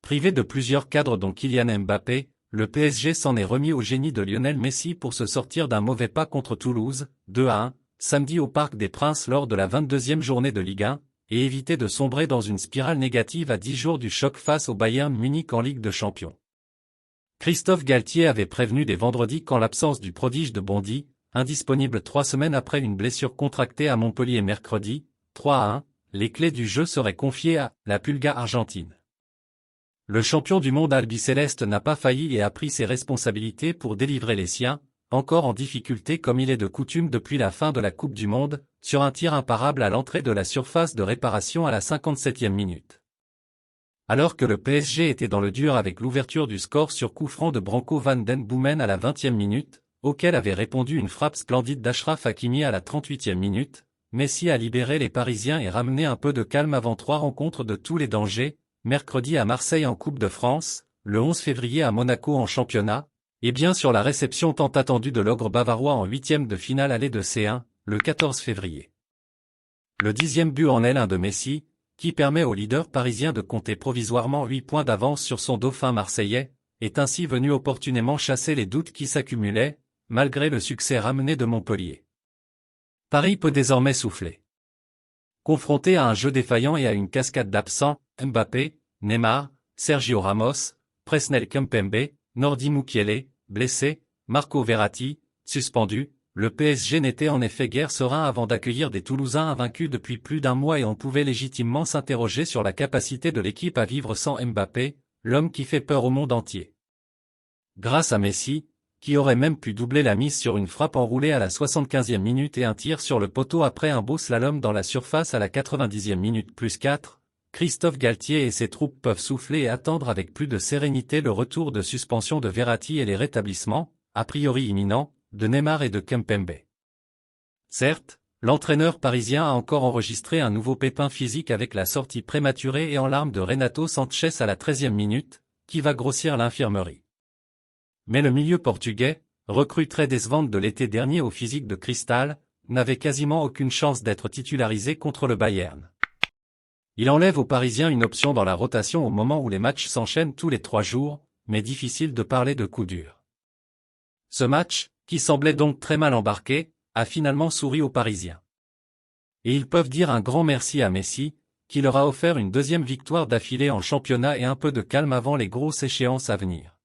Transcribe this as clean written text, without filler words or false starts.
Privé de plusieurs cadres dont Kylian Mbappé, le PSG s'en est remis au génie de Lionel Messi pour se sortir d'un mauvais pas contre Toulouse, 2-1, samedi au Parc des Princes lors de la 22e journée de Ligue 1, et éviter de sombrer dans une spirale négative à 10 jours du choc face au Bayern Munich en Ligue des Champions. Christophe Galtier avait prévenu dès vendredi qu'en l'absence du prodige de Bondy, indisponible 3 semaines après une blessure contractée à Montpellier mercredi, 3-1, les clés du jeu seraient confiées à la Pulga argentine. Le champion du monde albicéleste n'a pas failli et a pris ses responsabilités pour délivrer les siens, encore en difficulté comme il est de coutume depuis la fin de la Coupe du Monde, sur un tir imparable à l'entrée de la surface de réparation à la 57e minute. Alors que le PSG était dans le dur avec l'ouverture du score sur coup franc de Branco van den Boomen à la 20e minute, auquel avait répondu une frappe splendide d'Achraf Hakimi à la 38e minute, Messi a libéré les Parisiens et ramené un peu de calme avant 3 rencontres de tous les dangers, mercredi à Marseille en Coupe de France, le 11 février à Monaco en championnat, et bien sur la réception tant attendue de l'ogre bavarois en 8e de finale aller de C1, le 14 février. Le 10e but en L1 de Messi, qui permet au leader parisien de compter provisoirement 8 points d'avance sur son dauphin marseillais, est ainsi venu opportunément chasser les doutes qui s'accumulaient, malgré le succès ramené de Montpellier. Paris peut désormais souffler. Confronté à un jeu défaillant et à une cascade d'absents, Mbappé, Neymar, Sergio Ramos, Presnel Kimpembe, Nordi Mukiele, blessé, Marco Verratti, suspendu, le PSG n'était en effet guère serein avant d'accueillir des Toulousains invaincus depuis plus d'un mois et on pouvait légitimement s'interroger sur la capacité de l'équipe à vivre sans Mbappé, l'homme qui fait peur au monde entier. Grâce à Messi, qui aurait même pu doubler la mise sur une frappe enroulée à la 75e minute et un tir sur le poteau après un beau slalom dans la surface à la 90e minute plus 4, Christophe Galtier et ses troupes peuvent souffler et attendre avec plus de sérénité le retour de suspension de Verratti et les rétablissements, a priori imminents, de Neymar et de Kimpembe. Certes, l'entraîneur parisien a encore enregistré un nouveau pépin physique avec la sortie prématurée et en larmes de Renato Sanchez à la 13e minute, qui va grossir l'infirmerie. Mais le milieu portugais, recrue très décevante de l'été dernier au physique de cristal, n'avait quasiment aucune chance d'être titularisé contre le Bayern. Il enlève aux Parisiens une option dans la rotation au moment où les matchs s'enchaînent tous les 3 jours, mais difficile de parler de coup dur. Ce match, qui semblait donc très mal embarqué, a finalement souri aux Parisiens. Et ils peuvent dire un grand merci à Messi, qui leur a offert une 2e victoire d'affilée en championnat et un peu de calme avant les grosses échéances à venir.